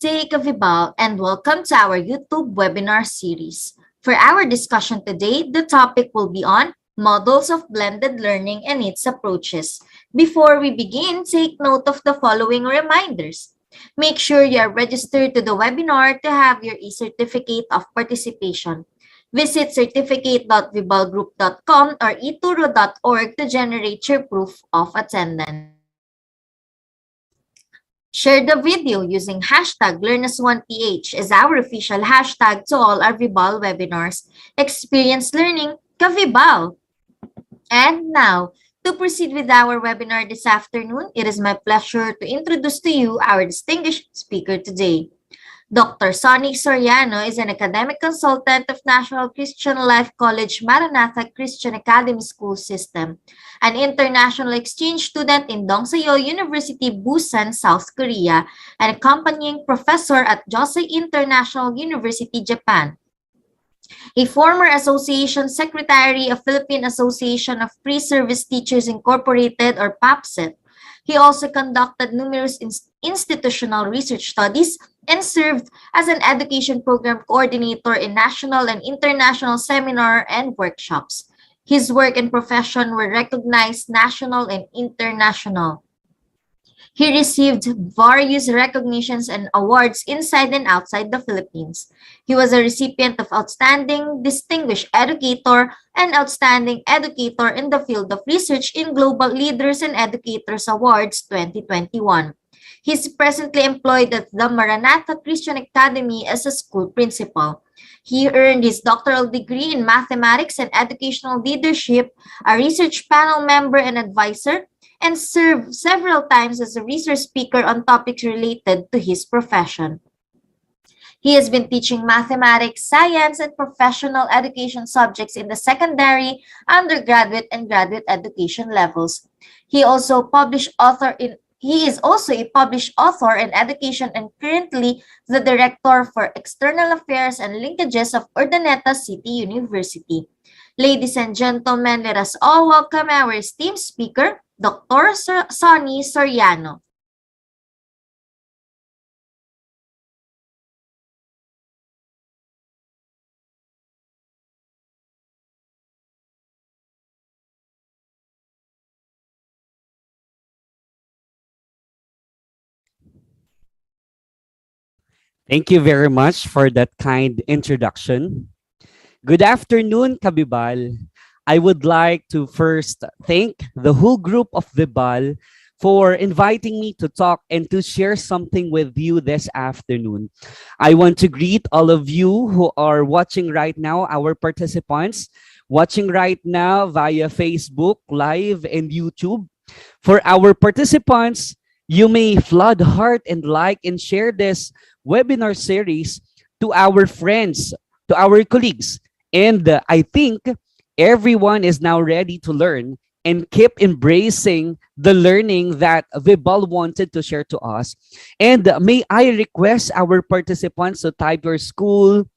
Good day, Kavibal, and welcome to our YouTube webinar series. For our discussion today, the topic will be on models of blended learning and its approaches. Before we begin, take note of the following reminders. Make sure you are registered to the webinar to have your e-certificate of participation. Visit certificate.vibalgroup.com or eturo.org to generate your proof of attendance. Share the video using hashtag LearnAs1PH as our official hashtag to all our Vibal webinars. Experience learning ka-Vibal. And now, to proceed with our webinar this afternoon, it is my pleasure to introduce to you our distinguished speaker today. Dr. Sonny Soriano is an academic consultant of National Christian Life College Maranatha Christian Academy School System, an international exchange student in Dongsayo University, Busan, South Korea, and accompanying professor at Josei International University, Japan. A former association secretary of Philippine Association of Pre-Service Teachers Incorporated or PAPSET. He also conducted numerous institutional research studies and served as an education program coordinator in national and international seminar and workshops. His work and profession were recognized national and international. He received various recognitions and awards inside and outside the Philippines. He was a recipient of Outstanding Distinguished Educator and Outstanding Educator in the Field of Research in Global Leaders and Educators Awards 2021. He is presently employed at the Maranatha Christian Academy as a school principal. He earned his doctoral degree in mathematics and educational leadership, a research panel member and advisor, and served several times as a research speaker on topics related to his profession. He has been teaching mathematics, science, and professional education subjects in the secondary, undergraduate, and graduate education levels. He is also a published author in education and currently the director for external affairs and linkages of Urdaneta City University. Ladies and gentlemen, let us all welcome our esteemed speaker, Dr. Sonny Soriano. Thank you very much for that kind introduction. Good afternoon, Kabibal. I would like to first thank the whole group of Vibal for inviting me to talk and to share something with you this afternoon. I want to greet all of you who are watching right now, our participants, watching right now via Facebook, Live, and YouTube. For our participants, you may flood heart and like and share this webinar series to our friends, to our colleagues. And I think everyone is now ready to learn and keep embracing the learning that Vibal wanted to share to us. And may I request our participants to type your school,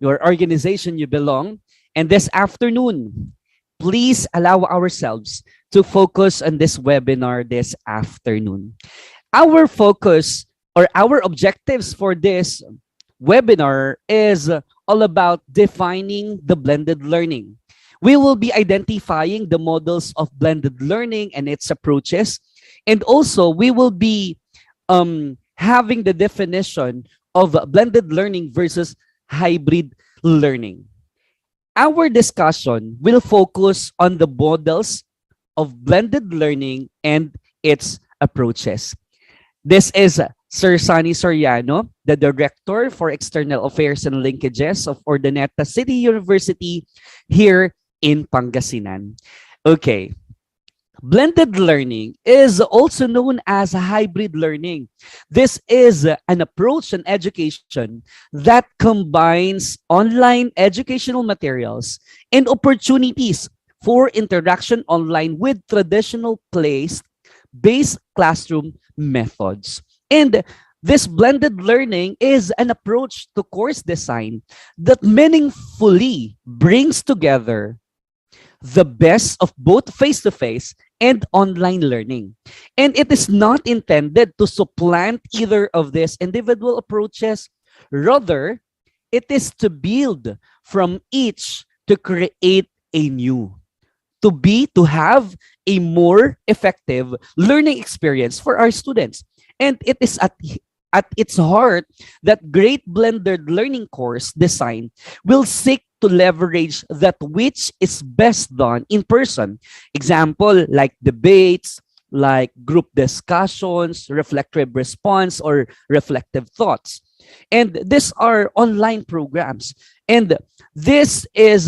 your organization you belong. And this afternoon, please allow ourselves to focus on this webinar this afternoon. Our focus or our objectives for this webinar is all about defining the blended learning. We will be identifying the models of blended learning and its approaches. And also, we will be having the definition of blended learning versus hybrid learning. Our discussion will focus on the models of blended learning and its approaches. This is Sir Sonny Soriano, the Director for External Affairs and Linkages of Urdaneta City University here in Pangasinan. Okay. Blended learning is also known as hybrid learning. This is an approach in education that combines online educational materials and opportunities for interaction online with traditional place-based classroom methods. And this blended learning is an approach to course design that meaningfully brings together the best of both face-to-face and online learning. And it is not intended to supplant either of these individual approaches. Rather, it is to build from each to create a new, to have a more effective learning experience for our students. And it is at its heart that great blended learning course design will seek to leverage that which is best done in person. Example, like debates, like group discussions, reflective response, or reflective thoughts. And these are online programs. And this is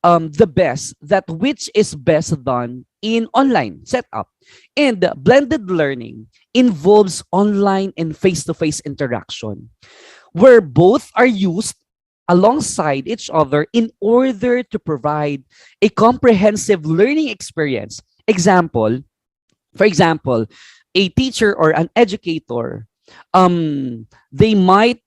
the best, that which is best done in online setup. And blended learning involves online and face-to-face interaction, where both are used alongside each other in order to provide a comprehensive learning experience. For example, a teacher or an educator, they might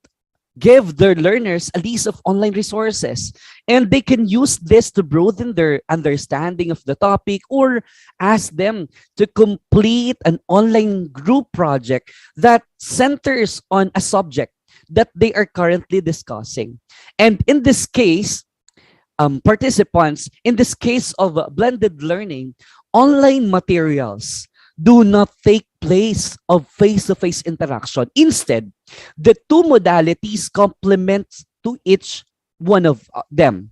give their learners a list of online resources, and they can use this to broaden their understanding of the topic, or ask them to complete an online group project that centers on a subject that they are currently discussing. And in this case, participants, in this case of blended learning, online materials do not take place of face-to-face interaction. Instead, the two modalities complement to each one of them.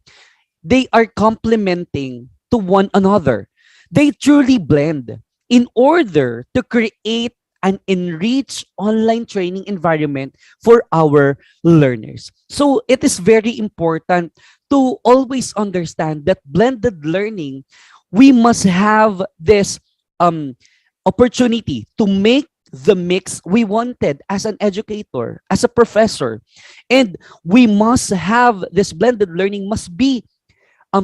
They are complementing to one another. They truly blend in order to create an enriched online training environment for our learners. So it is very important to always understand that blended learning, we must have this opportunity to make the mix we wanted as an educator, as a professor. And we must have this blended learning must be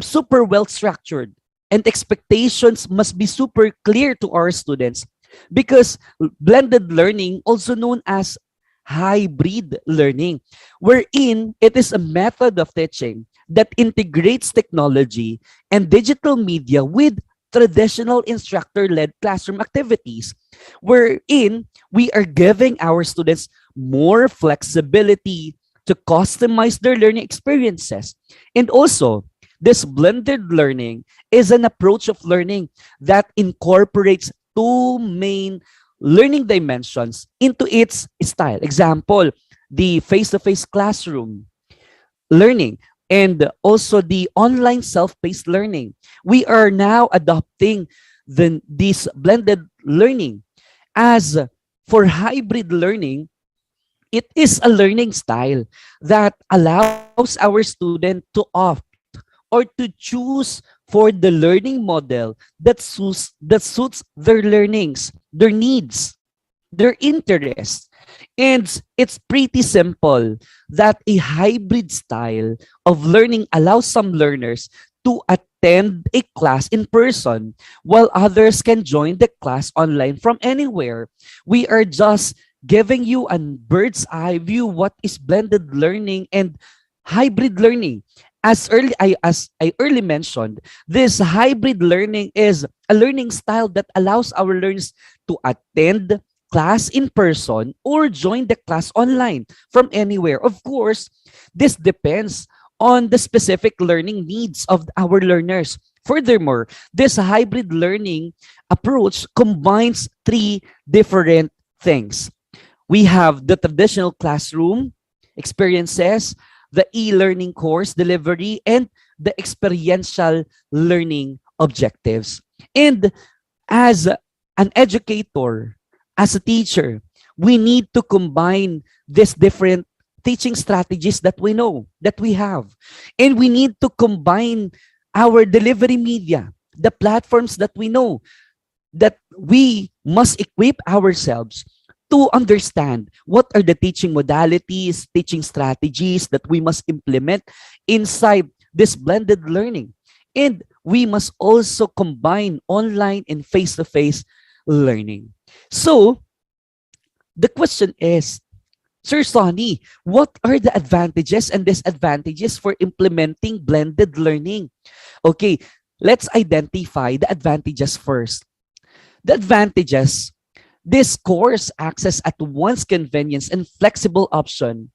super well structured, and expectations must be super clear to our students, because blended learning, also known as hybrid learning, wherein it is a method of teaching that integrates technology and digital media with traditional instructor-led classroom activities, wherein we are giving our students more flexibility to customize their learning experiences. And also, this blended learning is an approach of learning that incorporates two main learning dimensions into its style. Example, the face-to-face classroom learning, and also the online self-paced learning. We are now adopting this blended learning. As for hybrid learning, it is a learning style that allows our student to opt or to choose for the learning model that suits their learnings, their needs, their interests. And it's pretty simple that a hybrid style of learning allows some learners to attend a class in person, while others can join the class online from anywhere. We are just giving you a bird's eye view what is blended learning and hybrid learning. As I early mentioned, this hybrid learning is a learning style that allows our learners to attend class in person or join the class online from anywhere. Of course, this depends on the specific learning needs of our learners. Furthermore, this hybrid learning approach combines three different things. We have the traditional classroom experiences, the e-learning course delivery, and the experiential learning objectives. And as an educator, as a teacher, we need to combine these different teaching strategies that we know, that we have. And we need to combine our delivery media, the platforms that we know, that we must equip ourselves to understand what are the teaching modalities, teaching strategies that we must implement inside this blended learning. And we must also combine online and face-to-face learning. So, the question is, Sir Sonny, what are the advantages and disadvantages for implementing blended learning? Okay, let's identify the advantages first. The advantages: this course access at one's convenience and flexible option.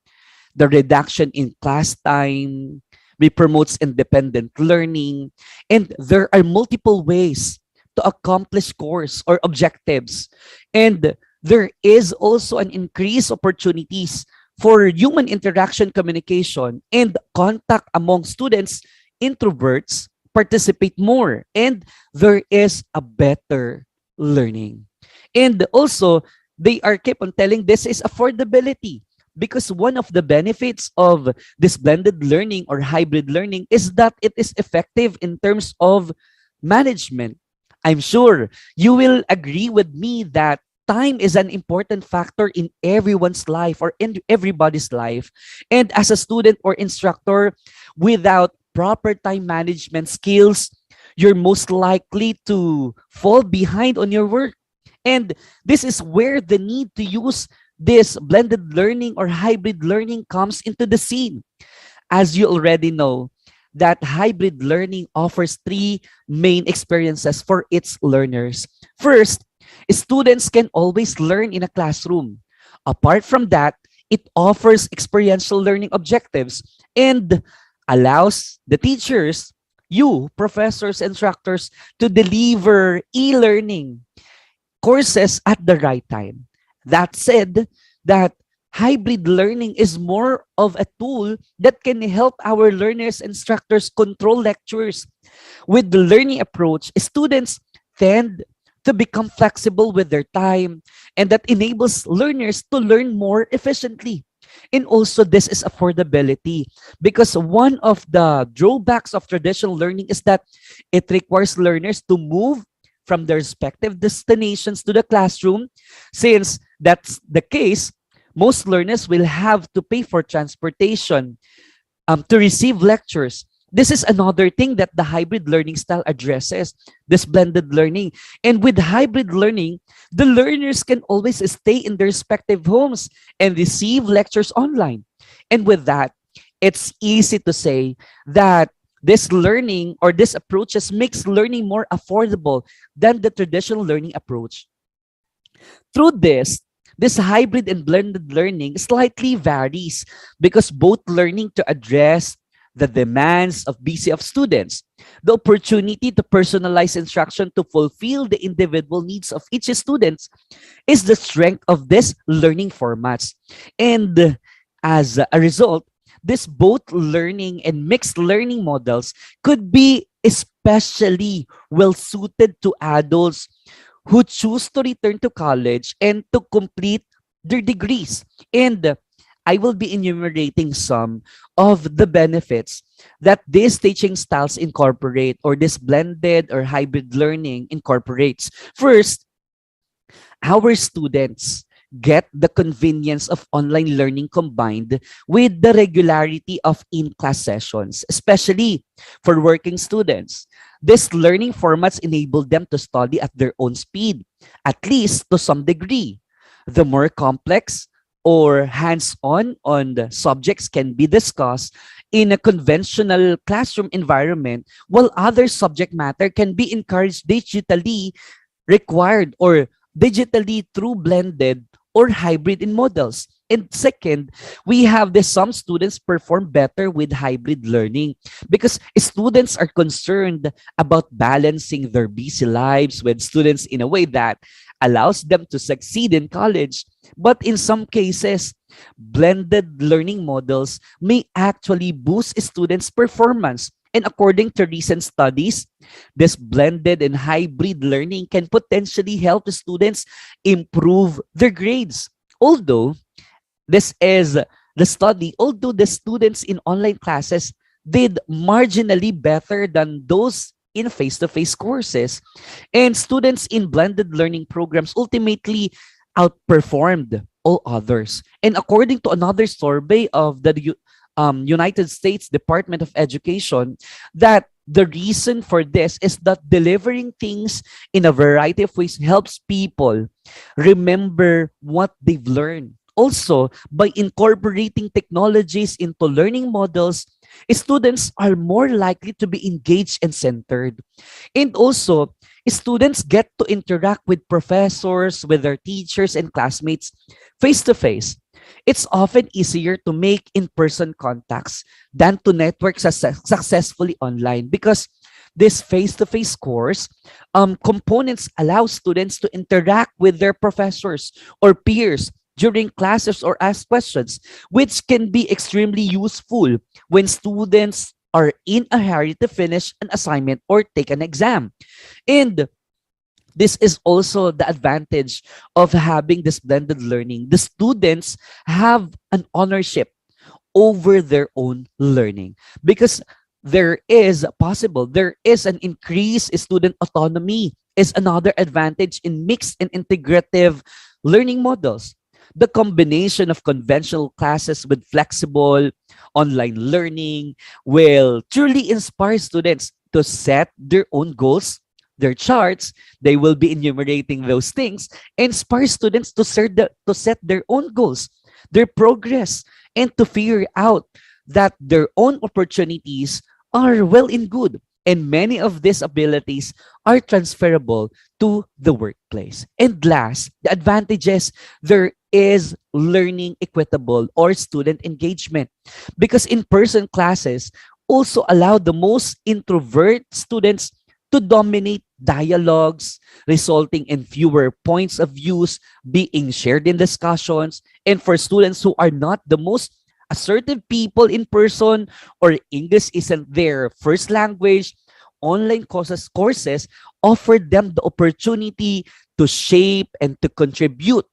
The reduction in class time, we promotes independent learning, and there are multiple ways to accomplish course or objectives. And there is also an increased opportunities for human interaction, communication, and contact among students. Introverts participate more, and there is a better learning. And also, they are keep on telling this is affordability, because one of the benefits of this blended learning or hybrid learning is that it is effective in terms of management. I'm sure you will agree with me that time is an important factor in everyone's life or in everybody's life. And as a student or instructor, without proper time management skills, you're most likely to fall behind on your work. And this is where the need to use this blended learning or hybrid learning comes into the scene. As you already know, that hybrid learning offers three main experiences for its learners. First, students can always learn in a classroom. Apart from that, it offers experiential learning objectives and allows the teachers, you, professors, instructors, to deliver e-learning courses at the right time. That said, that hybrid learning is more of a tool that can help our learners and instructors control lectures. With the learning approach, students tend to become flexible with their time, and that enables learners to learn more efficiently. And also, this is affordability, because one of the drawbacks of traditional learning is that it requires learners to move from their respective destinations to the classroom. Since that's the case, most learners will have to pay for transportation to receive lectures. This is another thing that the hybrid learning style addresses, this blended learning. And with hybrid learning, the learners can always stay in their respective homes and receive lectures online. And with that, it's easy to say that this learning or this approaches makes learning more affordable than the traditional learning approach. Through this hybrid and blended learning slightly varies because both learning to address the demands of busy of students, the opportunity to personalize instruction to fulfill the individual needs of each student is the strength of this learning formats. And as a result, this both learning and mixed learning models could be especially well suited to adults who choose to return to college and to complete their degrees. And I will be enumerating some of the benefits that these teaching styles incorporate, or this blended or hybrid learning incorporates. First, our students get the convenience of online learning combined with the regularity of in-class sessions, especially for working students. These learning formats enable them to study at their own speed, at least to some degree. The more complex or hands-on on the subjects can be discussed in a conventional classroom environment, while other subject matter can be encouraged digitally required or digitally through blended or hybrid in models. And second, we have this: some students perform better with hybrid learning because students are concerned about balancing their busy lives with students in a way that allows them to succeed in college. But in some cases, blended learning models may actually boost students' performance. And according to recent studies, this blended and hybrid learning can potentially help the students improve their grades. Although this is the study, although the students in online classes did marginally better than those in face-to-face courses, and students in blended learning programs ultimately outperformed all others. And according to another survey of the United States Department of Education, that the reason for this is that delivering things in a variety of ways helps people remember what they've learned Also, by incorporating technologies into learning models, students are more likely to be engaged and centered. And also, students get to interact with professors, with their teachers and classmates face to face. It's often easier to make in-person contacts than to network successfully online because this face-to-face course components allow students to interact with their professors or peers during classes or ask questions, which can be extremely useful when students are in a hurry to finish an assignment or take an exam. And this is also the advantage of having this blended learning. The students have an ownership over their own learning because there is an increased student autonomy is another advantage in mixed and integrative learning models. The combination of conventional classes with flexible online learning will truly inspire students to set their own goals, their charts. They will be enumerating those things, inspire students to set their own goals, their progress, and to figure out that their own opportunities are well and good. And many of these abilities are transferable to the workplace. And last, the advantages there is learning equitable or student engagement because in-person classes also allow the most introvert students to dominate dialogues, resulting in fewer points of views being shared in discussions. And for students who are not the most assertive people in person or English isn't their first language, online courses offer them the opportunity to shape and to contribute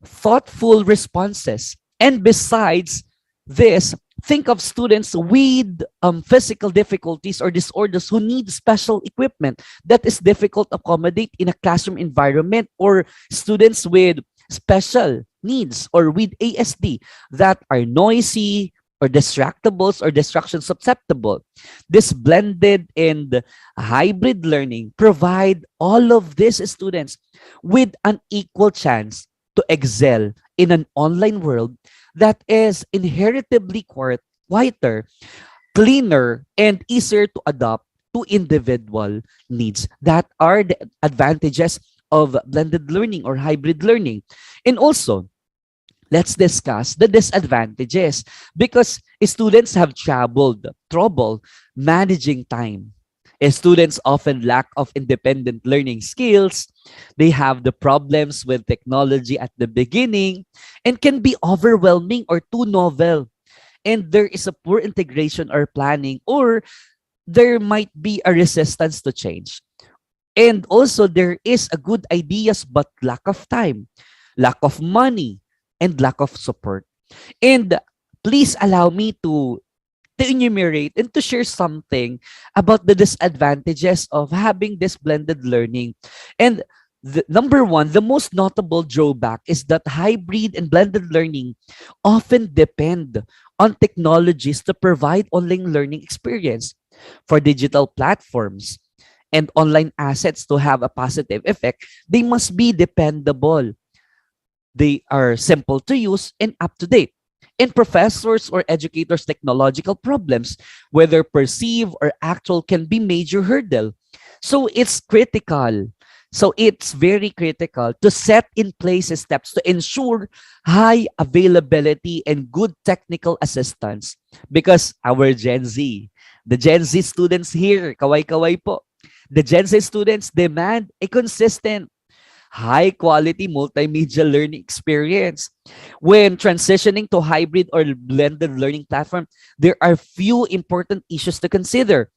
thoughtful responses. And besides this, think of students with physical difficulties or disorders who need special equipment that is difficult to accommodate in a classroom environment, or students with special needs or with ASD that are noisy or distractibles or distraction susceptible. This blended and hybrid learning provide all of these students with an equal chance to excel in an online world that is inheritably quieter, cleaner, and easier to adapt to individual needs. That are the advantages of blended learning or hybrid learning. And also, let's discuss the disadvantages because students have trouble managing time. Students often lack of independent learning skills. They have the problems with technology at the beginning and can be overwhelming or too novel. And there is a poor integration or planning, or there might be a resistance to change. And also there is a good ideas but lack of time, lack of money, and lack of support. And please allow me to enumerate and to share something about the disadvantages of having this blended learning. And number one, the most notable drawback is that hybrid and blended learning often depend on technologies to provide online learning experience. For digital platforms and online assets to have a positive effect, they must be dependable. They are simple to use and up to date. And professors or educators' technological problems, whether perceived or actual, can be major hurdle. So it's critical. So it's very critical to set in place steps to ensure high availability and good technical assistance. Because our Gen Z, the Gen Z students here, kaway-kaway po, the Gen Z students demand a consistent high quality multimedia learning experience. When transitioning to hybrid or blended learning platform, there are few important issues to consider.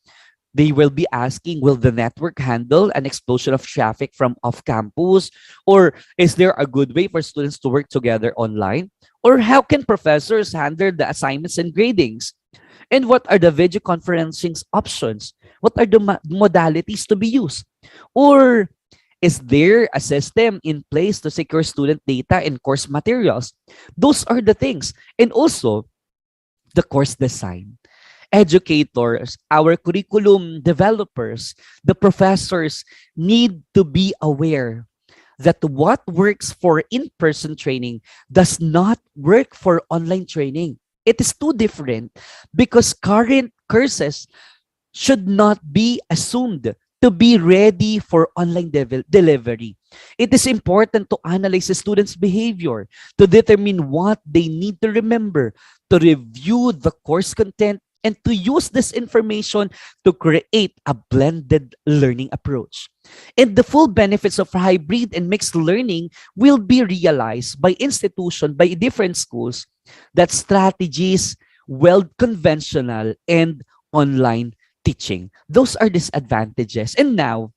They will be asking, will the network handle an explosion of traffic from off campus? Or is there a good way for students to work together online? Or how can professors handle the assignments and gradings? And what are the video conferencing options? What are the modalities to be used? Or is there a system in place to secure student data and course materials? Those are the things. And also, the course design. Educators, our curriculum developers, the professors need to be aware that what works for in-person training does not work for online training. It is too different because current courses should not be assumed to be ready for online delivery. It is important to analyze the student's behavior, to determine what they need to remember, to review the course content, and to use this information to create a blended learning approach. And the full benefits of hybrid and mixed learning will be realized by institution, by different schools, that strategies, well conventional and online teaching. Those are disadvantages. And now,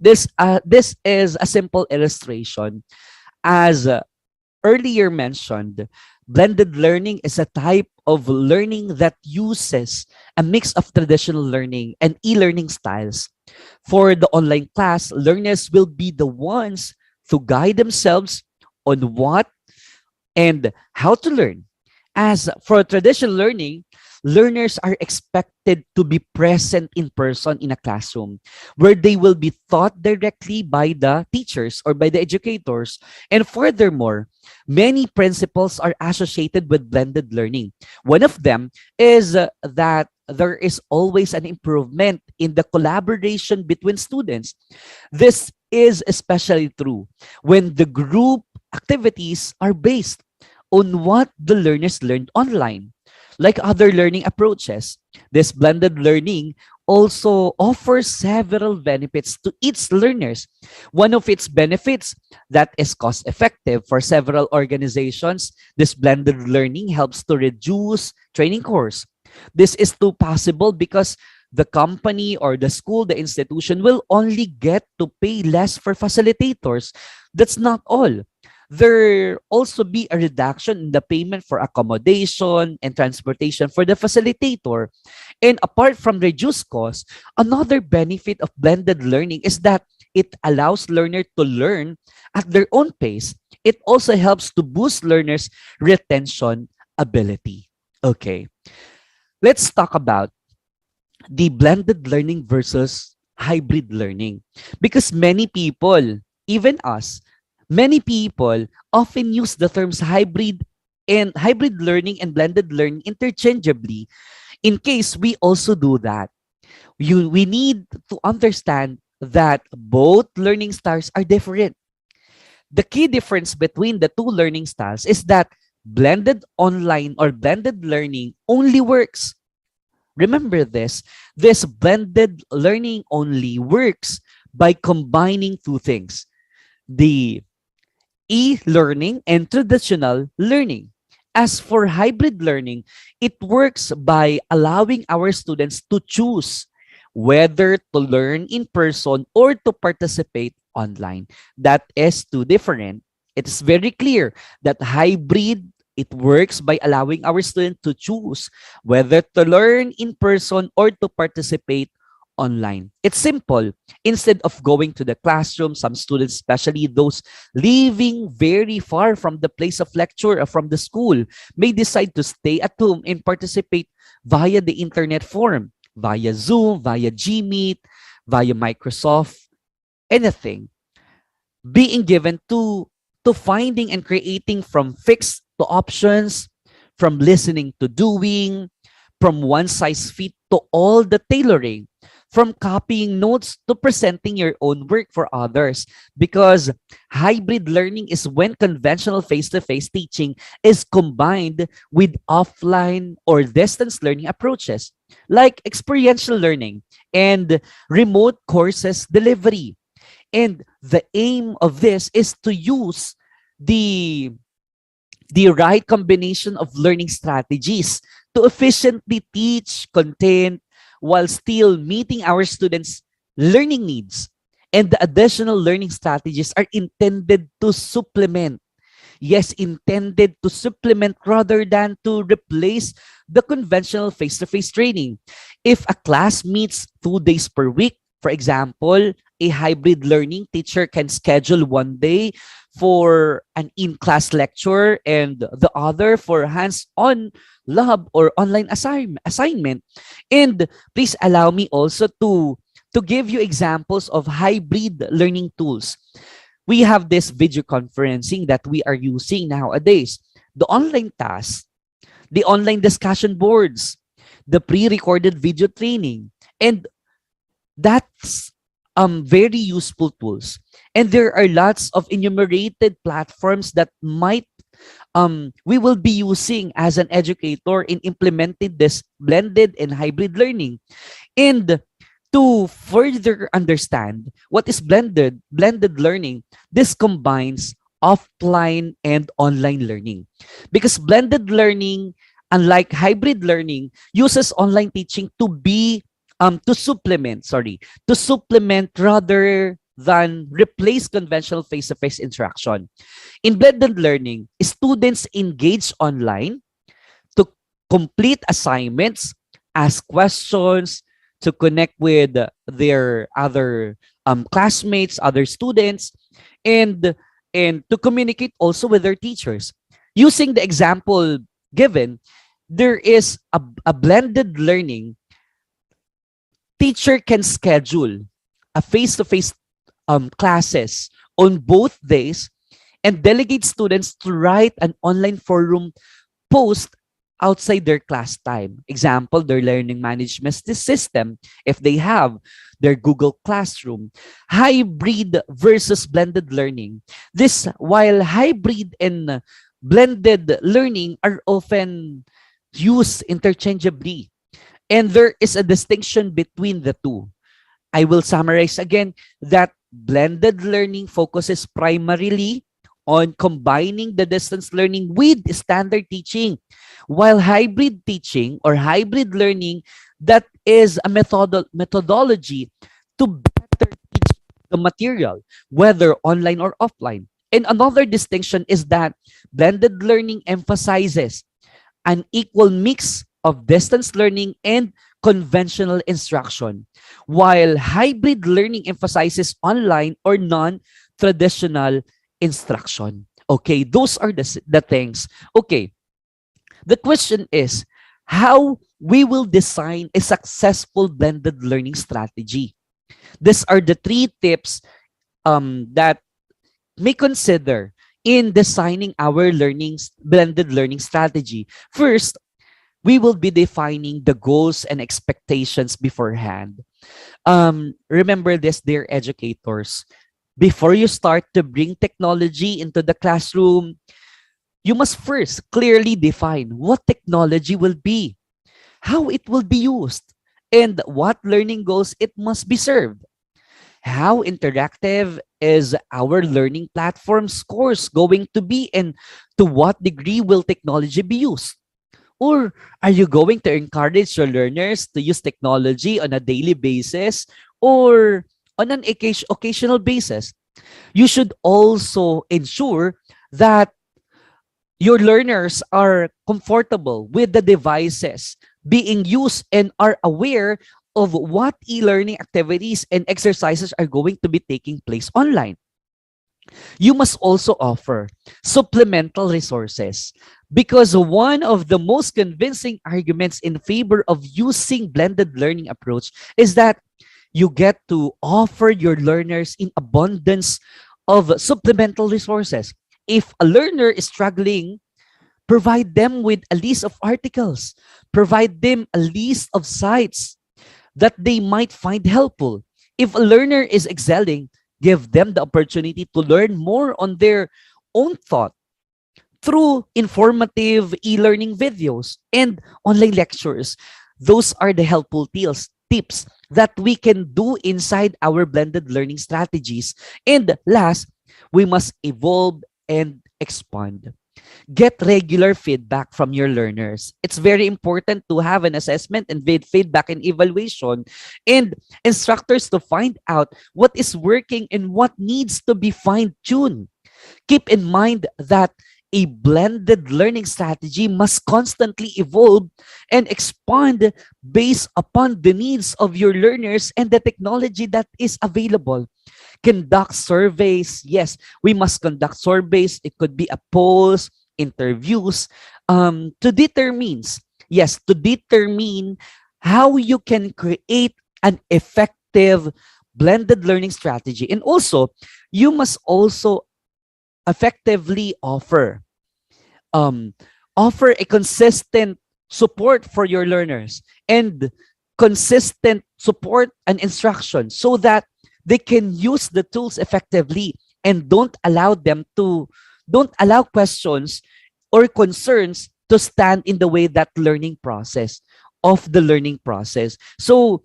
this is a simple illustration. As earlier mentioned, blended learning is a type of learning that uses a mix of traditional learning and e-learning styles. For the online class, learners will be the ones to guide themselves on what and how to learn. As for traditional learning, learners are expected to be present in person in a classroom where they will be taught directly by the teachers or by the educators. And furthermore, many principles are associated with blended learning. One of them is that there is always an improvement in the collaboration between students. This is especially true when the group activities are based on what the learners learned online. Like other learning approaches, this blended learning also offers several benefits to its learners. One of its benefits that is cost effective for several organizations, this blended learning helps to reduce training costs. This is too possible because the company or the school, the institution will only get to pay less for facilitators. That's not all. There also be a reduction in the payment for accommodation and transportation for the facilitator. And apart from reduced costs, another benefit of blended learning is that it allows learners to learn at their own pace. It also helps to boost learners' retention ability. Okay, let's talk about the blended learning versus hybrid learning. Because many people, even us, many people often use the terms hybrid learning and blended learning interchangeably. In case we also do that, we need to understand that both learning styles are different. The key difference between the two learning styles is that blended online or blended learning only works. Remember this, this blended learning only works by combining two things: the e-learning and traditional learning. As for hybrid learning, it works by allowing our students to choose whether to learn in person or to participate online. That is too different. It's very clear that hybrid, it works by allowing our students to choose whether to learn in person or to participate online. It's simple. Instead of going to the classroom, some students, especially those living very far from the place of lecture or from the school, may decide to stay at home and participate via the internet form, via Zoom, via Gmeet, via Microsoft, anything. Being given to finding and creating from fixed to options, from listening to doing, from one size fit to all the tailoring, from copying notes to presenting your own work for others. Because hybrid learning is when conventional face-to-face teaching is combined with offline or distance learning approaches, like experiential learning and remote courses delivery. And the aim of this is to use the right combination of learning strategies to efficiently teach content while still meeting our students' learning needs. And the additional learning strategies are intended to supplement. Yes, intended to supplement rather than to replace the conventional face-to-face training. If a class meets 2 days per week, for example, a hybrid learning teacher can schedule one day for an in-class lecture and the other for hands-on lab or online assignment. And please allow me also to give you examples of hybrid learning tools. We have this video conferencing that we are using nowadays, the online tasks, the online discussion boards, the pre-recorded video training, and that's very useful tools. And there are lots of enumerated platforms that might we will be using as an educator in implementing this blended and hybrid learning. And to further understand what is blended learning, this combines offline and online learning. Because blended learning, unlike hybrid learning, uses online teaching to supplement rather than replace conventional face-to-face interaction. In blended learning, students engage online to complete assignments, ask questions, to connect with their other classmates, other students, and to communicate also with their teachers. Using the example given, there is a blended learning. Teacher can schedule a face-to-face classes on both days and delegate students to write an online forum post outside their class time. Example, their learning management system, if they have their Google Classroom. Hybrid versus blended learning. This, while hybrid and blended learning are often used interchangeably, and there is a distinction between the two. I will summarize again that blended learning focuses primarily on combining the distance learning with standard teaching, while hybrid teaching or hybrid learning, that is a methodology to better teach the material, whether online or offline. And another distinction is that blended learning emphasizes an equal mix of distance learning and conventional instruction, while hybrid learning emphasizes online or non-traditional instruction. Okay, those are the things. Okay, the question is how we will design a successful blended learning strategy. These are the three tips that may consider in designing our blended learning strategy. First, we will be defining the goals and expectations beforehand. Remember this, dear educators. Before you start to bring technology into the classroom, you must first clearly define what technology will be, how it will be used, and what learning goals it must be served. How interactive is our learning platform's course going to be, and to what degree will technology be used? Or are you going to encourage your learners to use technology on a daily basis or on an occasional basis? You should also ensure that your learners are comfortable with the devices being used and are aware of what e-learning activities and exercises are going to be taking place online. You must also offer supplemental resources, because one of the most convincing arguments in favor of using blended learning approach is that you get to offer your learners in abundance of supplemental resources. If a learner is struggling, provide them with a list of articles, provide them a list of sites that they might find helpful. If a learner is excelling, give them the opportunity to learn more on their own thought through informative e-learning videos and online lectures. Those are the helpful tips that we can do inside our blended learning strategies. And last, we must evolve and expand. Get regular feedback from your learners. It's very important to have an assessment and feedback and evaluation, and instructors to find out what is working and what needs to be fine-tuned. Keep in mind that a blended learning strategy must constantly evolve and expand based upon the needs of your learners and the technology that is available. Conduct surveys. Yes, we must conduct surveys. It could be a polls, interviews, to determine how you can create an effective blended learning strategy. And also, you must also effectively um, offer a consistent support for your learners and consistent support and instruction so that they can use the tools effectively and don't allow questions or concerns to stand in the way that learning process. So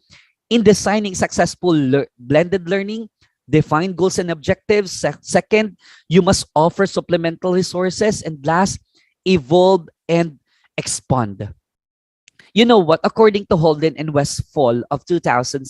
in designing successful blended learning, define goals and objectives. Second, you must offer supplemental resources. And last, evolve and expand. You know what? According to Holden and Westfall of 2006,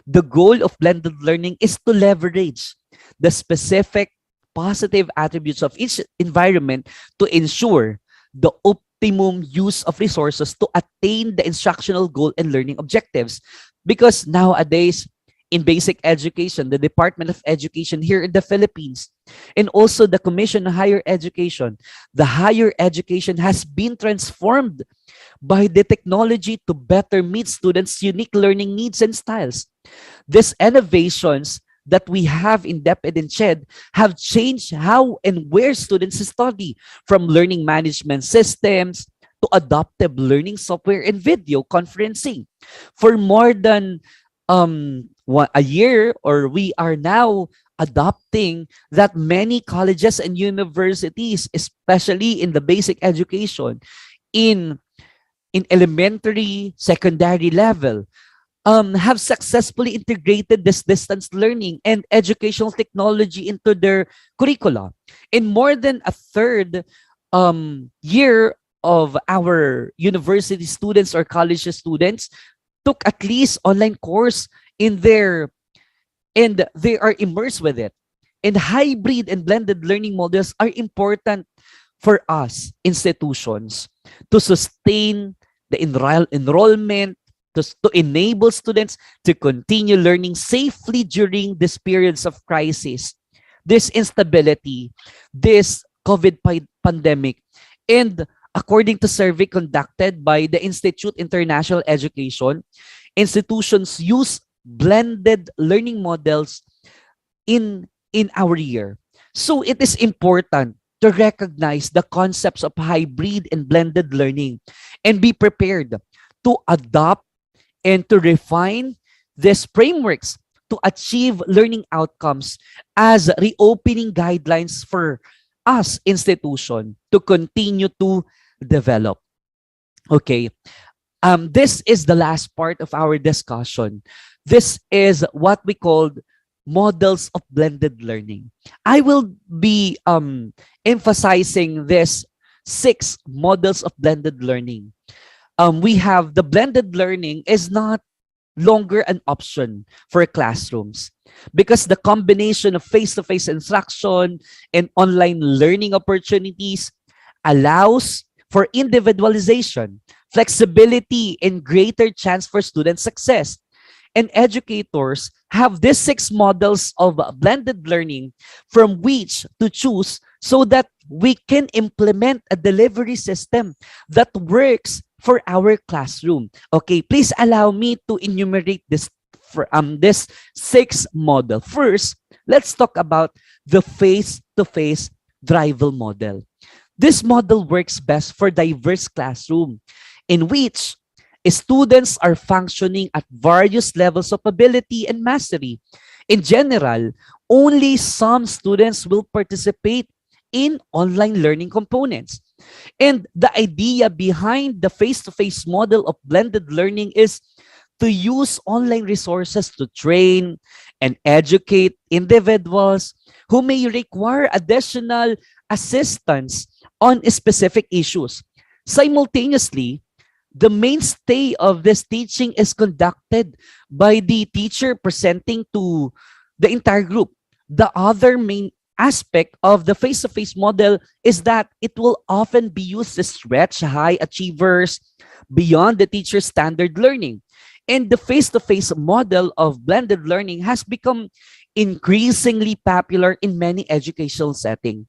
the goal of blended learning is to leverage the specific positive attributes of each environment to ensure the optimum use of resources to attain the instructional goal and learning objectives. Because nowadays, in basic education, the Department of Education here in the Philippines, and also the Commission on Higher Education, the higher education has been transformed by the technology to better meet students' unique learning needs and styles. These innovations that we have in DepEd and CHED have changed how and where students study, from learning management systems to adaptive learning software and video conferencing. For more than a year, or we are now adopting that many colleges and universities, especially in the basic education, in elementary, secondary level, have successfully integrated this distance learning and educational technology into their curricula. In more than a third year of our university students or college students took at least online course in their, and they are immersed with it. And hybrid and blended learning models are important for us institutions to sustain the enrollment, to enable students to continue learning safely during these periods of crisis, this instability, this pandemic. And according to survey conducted by the Institute International Education, institutions use blended learning models in our year. So it is important to recognize the concepts of hybrid and blended learning and be prepared to adopt and to refine these frameworks to achieve learning outcomes as reopening guidelines for us institution to continue to develop. Okay. This is the last part of our discussion. This is what we called models of blended learning. I will be emphasizing this 6 models of blended learning. We have the blended learning is not longer an option for classrooms because the combination of face-to-face instruction and online learning opportunities allows for individualization, flexibility, and greater chance for student success. And educators have these 6 models of blended learning from which to choose so that we can implement a delivery system that works for our classroom. Okay, please allow me to enumerate this 6 model. First, let's talk about the face-to-face drival model. This model works best for diverse classroom in which students are functioning at various levels of ability and mastery. In general, only some students will participate in online learning components. And the idea behind the face-to-face model of blended learning is to use online resources to train and educate individuals who may require additional assistance on specific issues. Simultaneously, the mainstay of this teaching is conducted by the teacher presenting to the entire group. The other main aspect of the face-to-face model is that it will often be used to stretch high achievers beyond the teacher's standard learning. And the face-to-face model of blended learning has become increasingly popular in many educational settings.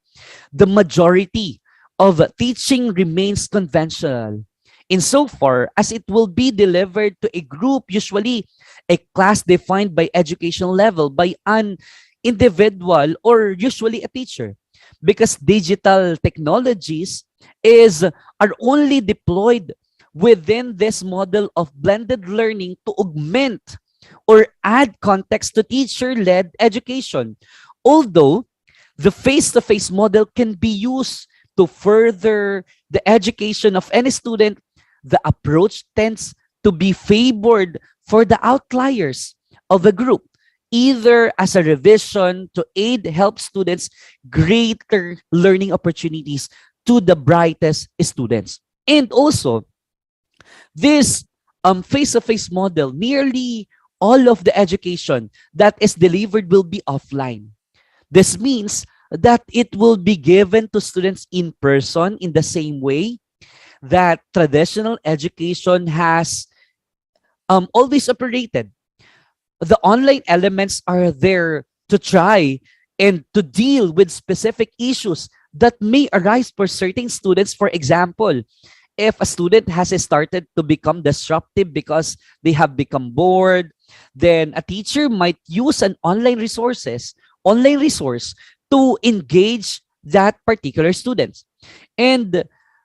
The majority of teaching remains conventional insofar as it will be delivered to a group, usually a class defined by educational level, by an individual or usually a teacher, because digital technologies is are only deployed within this model of blended learning to augment or add context to teacher-led education. Although the face-to-face model can be used to further the education of any student, the approach tends to be favored for the outliers of a group, either as a revision to aid help students greater learning opportunities to the brightest students. And also, this face-to-face model, nearly all of the education that is delivered will be offline. This means that it will be given to students in person in the same way that traditional education has always operated. The online elements are there to try and to deal with specific issues that may arise for certain students. For example, if a student has started to become disruptive because they have become bored, then a teacher might use an online resource to engage that particular student. And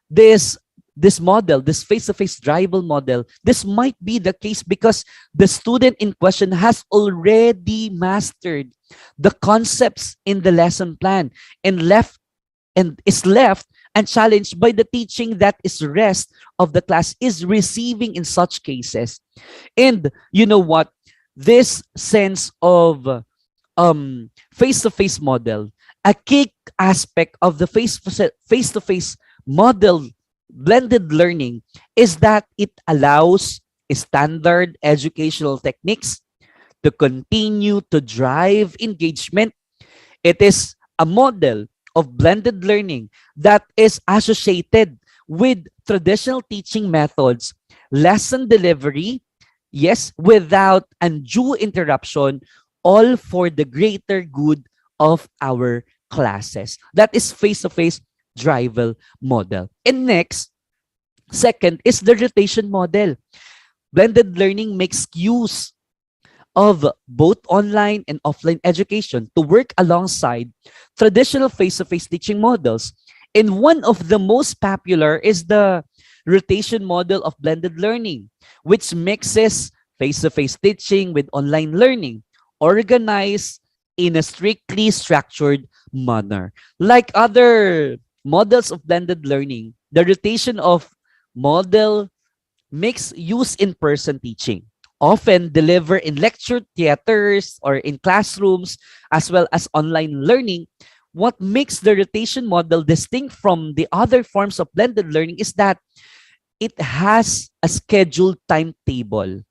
this this model, this face-to-face drival model, this might be the case because the student in question has already mastered the concepts in the lesson plan and is left unchallenged by the teaching that is rest of the class is receiving in such cases. And you know what? This sense of face-to-face model, a key aspect of the face-to-face model blended learning is that it allows standard educational techniques to continue to drive engagement. It is a model of blended learning that is associated with traditional teaching methods, lesson delivery, yes, without undue interruption, all for the greater good of our classes. That is face-to-face drival model. And next, second is the rotation model. Blended learning makes use of both online and offline education to work alongside traditional face-to-face teaching models. And one of the most popular is the rotation model of blended learning, which mixes face-to-face teaching with online learning, organized in a strictly structured manner. Like other models of blended learning, the rotation of model makes use in-person teaching, often delivered in lecture theaters or in classrooms, as well as online learning. What makes the rotation model distinct from the other forms of blended learning is that it has a scheduled timetable.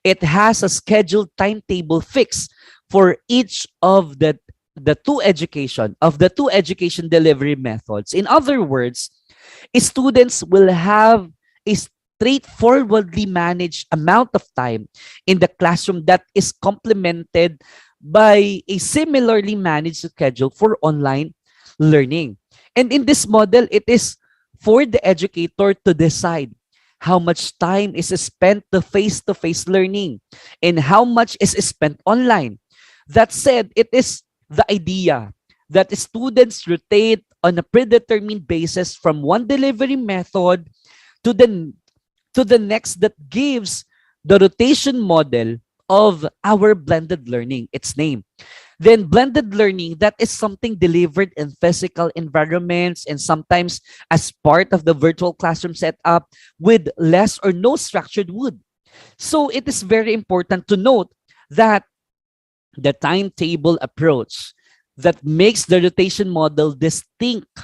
It has a scheduled timetable fixed for each of the two education delivery methods. In other words, students will have a straightforwardly managed amount of time in the classroom that is complemented by a similarly managed schedule for online learning. And in this model, it is for the educator to decide how much time is spent to face-to-face learning and how much is spent online. That said, it is the idea that students rotate on a predetermined basis from one delivery method to the next that gives the rotation model of our blended learning its name. Then blended learning, that is something delivered in physical environments and sometimes as part of the virtual classroom setup with less or no structured wood. So it is very important to note that the timetable approach that makes the rotation model distinct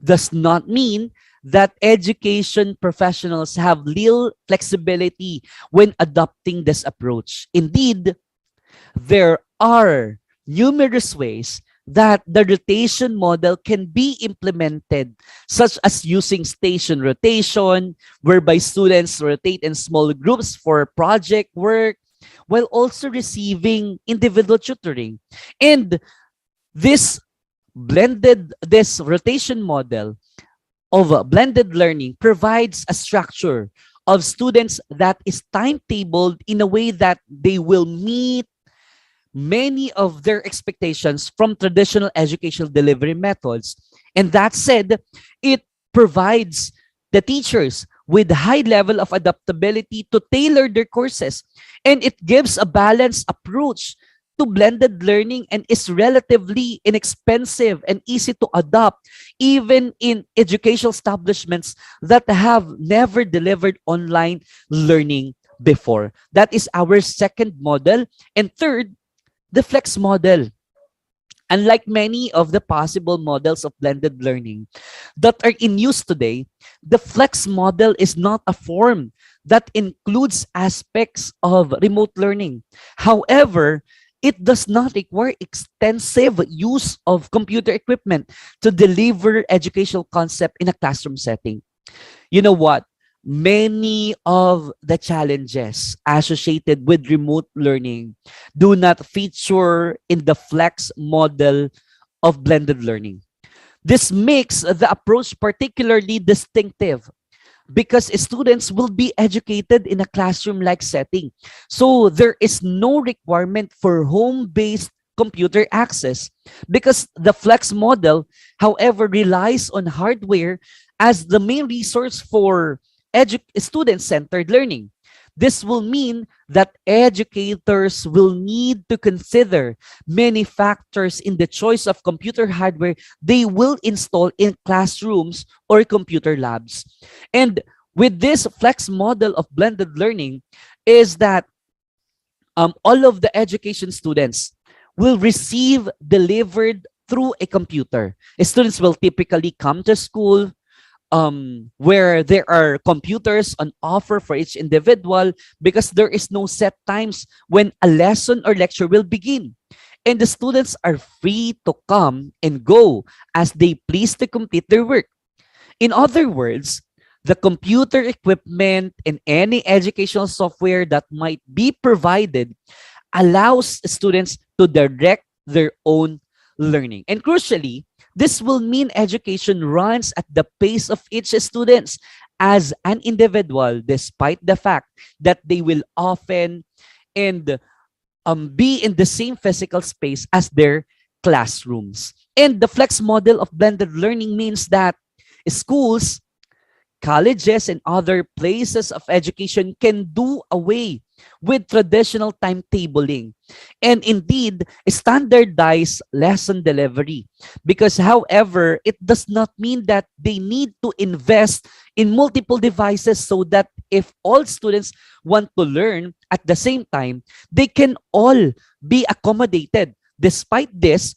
does not mean that education professionals have little flexibility when adopting this approach. Indeed, there are numerous ways that the rotation model can be implemented, such as using station rotation, whereby students rotate in small groups for project work, while also receiving individual tutoring. And this rotation model of blended learning provides a structure of students that is timetabled in a way that they will meet many of their expectations from traditional educational delivery methods. And that said, it provides the teachers with high level of adaptability to tailor their courses. And it gives a balanced approach to blended learning and is relatively inexpensive and easy to adopt even in educational establishments that have never delivered online learning before. That is our second model. And third, the flex model. Unlike many of the possible models of blended learning that are in use today, the flex model is not a form that includes aspects of remote learning. However, it does not require extensive use of computer equipment to deliver educational concept in a classroom setting. You know what? Many of the challenges associated with remote learning do not feature in the flex model of blended learning. This makes the approach particularly distinctive because students will be educated in a classroom-like setting. So there is no requirement for home-based computer access because the flex model, however, relies on hardware as the main resource for student-centered learning. This will mean that educators will need to consider many factors in the choice of computer hardware they will install in classrooms or computer labs. And with this flex model of blended learning is that all of the education students will receive delivered through a computer. Students will typically come to school where there are computers on offer for each individual because there is no set times when a lesson or lecture will begin. And the students are free to come and go as they please to complete their work. In other words, the computer equipment and any educational software that might be provided allows students to direct their own learning. And crucially, this will mean education runs at the pace of each student as an individual, despite the fact that they will often and be in the same physical space as their classrooms. And the flex model of blended learning means that schools, colleges, and other places of education can do away with traditional timetabling and indeed standardize lesson delivery. Because, however, it does not mean that they need to invest in multiple devices so that if all students want to learn at the same time, they can all be accommodated. Despite this,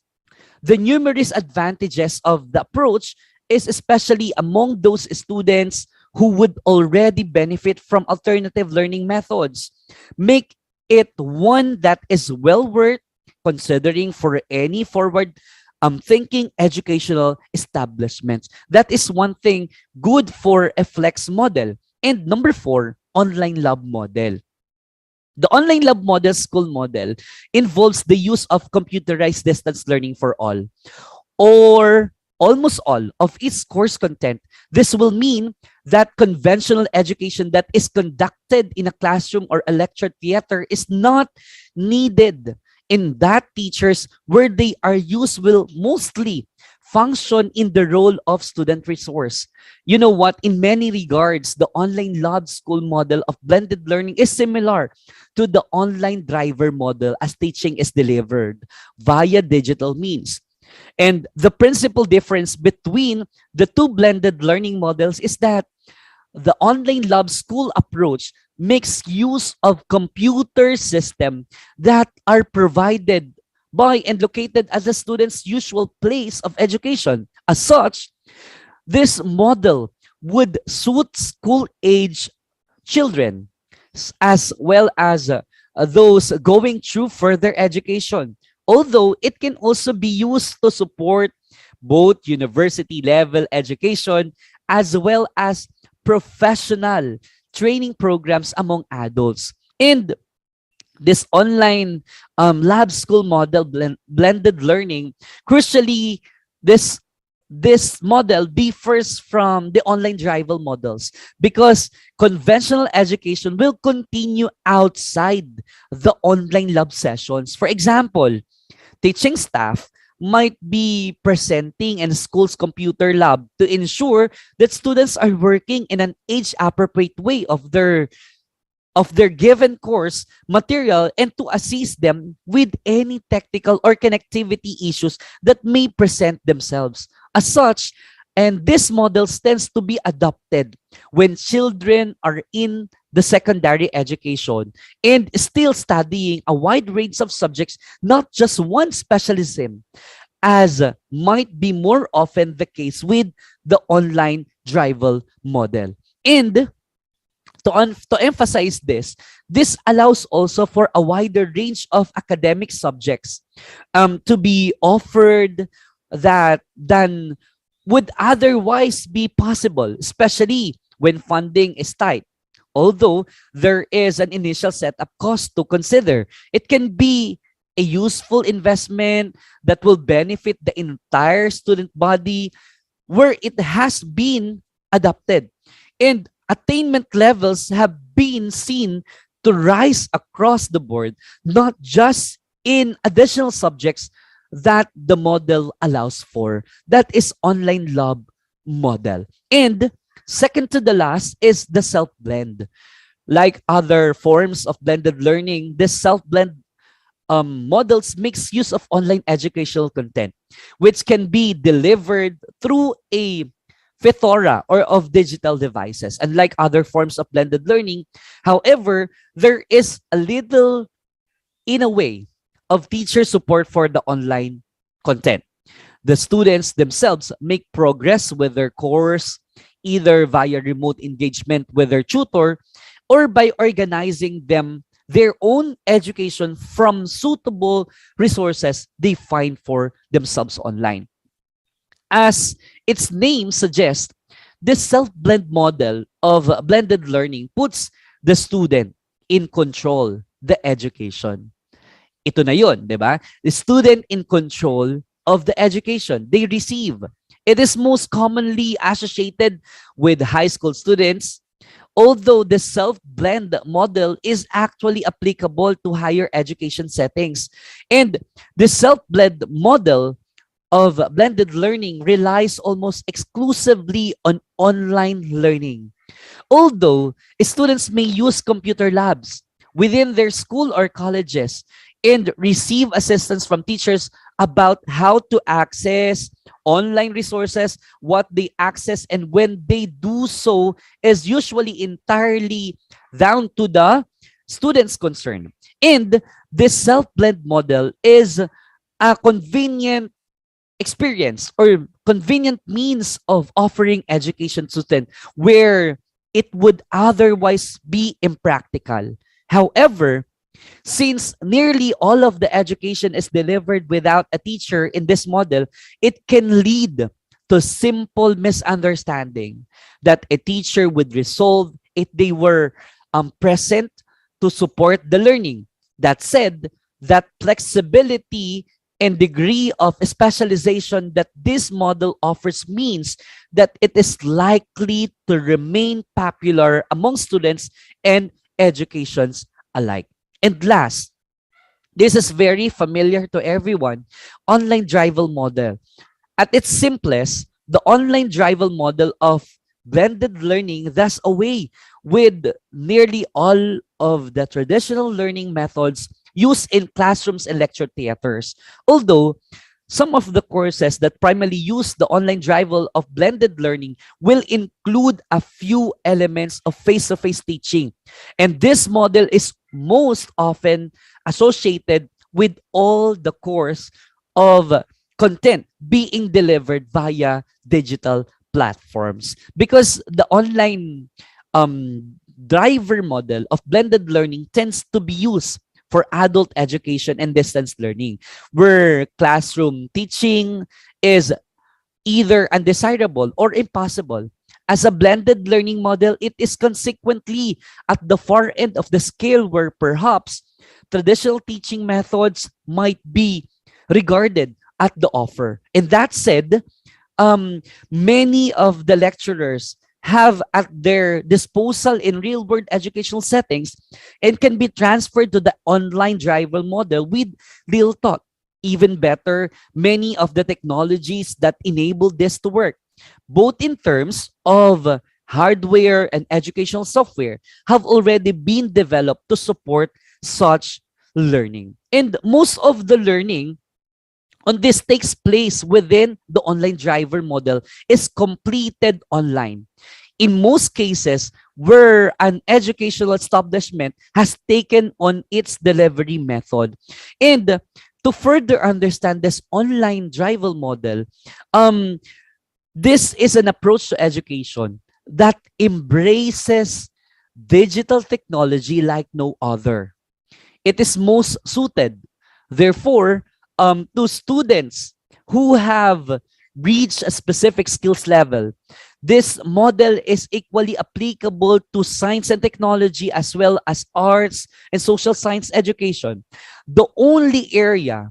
the numerous advantages of the approach is especially among those students who would already benefit from alternative learning methods, make it one that is well worth considering for any forward thinking educational establishments. That is one thing good for a flex model. And number 4, online lab model. The online lab model school model involves the use of computerized distance learning for all or almost all of its course content. This will mean that conventional education that is conducted in a classroom or a lecture theater is not needed, in that teachers where they are used will mostly function in the role of student resource. You know what? In many regards, the online lab school model of blended learning is similar to the online driver model as teaching is delivered via digital means. And the principal difference between the two blended learning models is that the online lab school approach makes use of computer systems that are provided by and located at the student's usual place of education. As such, this model would suit school-age children as well as those going through further education. Although it can also be used to support both university level education as well as professional training programs among adults. And this online lab school model blended learning, crucially, this this model differs from the online rival models because conventional education will continue outside the online lab sessions. For example, teaching staff might be presenting in school's computer lab to ensure that students are working in an age appropriate way of their given course material and to assist them with any technical or connectivity issues that may present themselves. As such, and this model tends to be adopted when children are in the secondary education and still studying a wide range of subjects, not just one specialism, as might be more often the case with the online drival model. And to emphasize this, this allows also for a wider range of academic subjects to be offered that than would otherwise be possible, especially when funding is tight. Although there is an initial setup cost to consider, it can be a useful investment that will benefit the entire student body where it has been adopted. And attainment levels have been seen to rise across the board, not just in additional subjects that the model allows for. That is online lab model. And second to the last is the self-blend. Like other forms of blended learning, this self-blend models makes use of online educational content, which can be delivered through a Fedora or of digital devices. Unlike other forms of blended learning, however, there is a little, in a way, of teacher support for the online content. The students themselves make progress with their course either via remote engagement with their tutor or by organizing their own education from suitable resources they find for themselves online. As its name suggests, this self-blend model of blended learning puts the student in control the education. Ito na yun, di ba? The student in control of the education they receive. It is most commonly associated with high school students, although the self-blend model is actually applicable to higher education settings. And the self-blend model of blended learning relies almost exclusively on online learning. Although students may use computer labs within their school or colleges and receive assistance from teachers about how to access online resources, what they access, and when they do so is usually entirely down to the students concerned. And this self-blend model is a convenient experience or convenient means of offering education to students where it would otherwise be impractical. However, since nearly all of the education is delivered without a teacher in this model, it can lead to simple misunderstanding that a teacher would resolve if they were present to support the learning. That said, that flexibility and degree of specialization that this model offers means that it is likely to remain popular among students and educations alike. And last, this is very familiar to everyone, online drival model. At its simplest, the online drival model of blended learning does away with nearly all of the traditional learning methods used in classrooms and lecture theaters. Although some of the courses that primarily use the online drival of blended learning will include a few elements of face-to-face teaching. And this model is most often associated with all the course of content being delivered via digital platforms. Because the online driver model of blended learning tends to be used for adult education and distance learning, where classroom teaching is either undesirable or impossible. As a blended learning model, it is consequently at the far end of the scale where perhaps traditional teaching methods might be regarded at the offer. And that said, many of the lecturers have at their disposal in real world educational settings and can be transferred to the online driver model with real thought. Even better, many of the technologies that enable this to work, both in terms of hardware and educational software, have already been developed to support such learning. And most of the learning on this takes place within the online driver model is completed online. In most cases, where an educational establishment has taken on its delivery method. And to further understand this online driver model, um, this is an approach to education that embraces digital technology like no other. It is most suited, therefore, to students who have reached a specific skills level. This model is equally applicable to science and technology as well as arts and social science education. The only area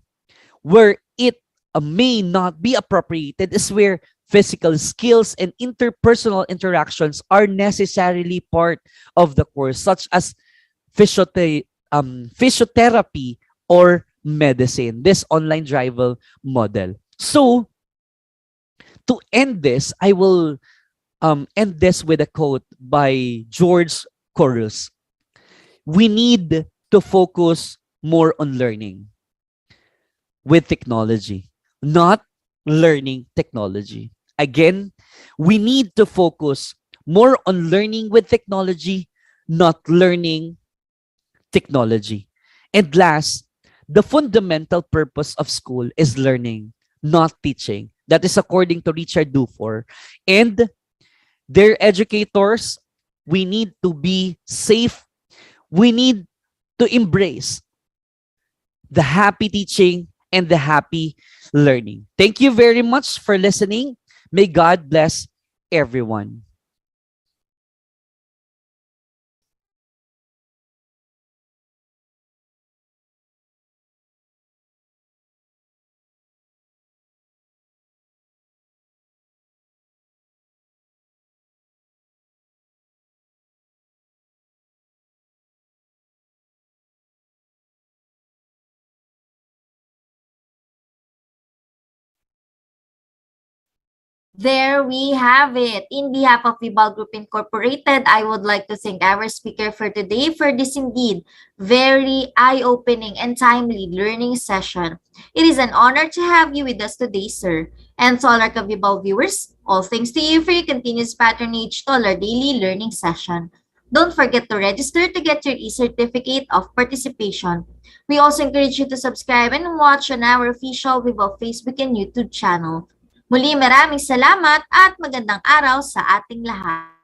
where it may not be appropriated is where physical skills and interpersonal interactions are necessarily part of the course, such as physiotherapy or medicine, this online driver model. So, to end this, I will end this with a quote by George Corus. We need to focus more on learning with technology, not learning technology. Again, we need to focus more on learning with technology, not learning technology. And last, the fundamental purpose of school is learning, not teaching. That is according to Richard Dufour. And their educators, we need to be safe. We need to embrace the happy teaching and the happy learning. Thank you very much for listening. May God bless everyone. There we have it. In behalf of Vibal Group Incorporated, I would like to thank our speaker for today for this indeed very eye-opening and timely learning session. It is an honor to have you with us today, sir. And to all our Vibal viewers, all thanks to you for your continuous patronage to all our daily learning session. Don't forget to register to get your e-certificate of participation. We also encourage you to subscribe and watch on our official Vibal Facebook and YouTube channel. Muli maraming salamat at magandang araw sa ating lahat.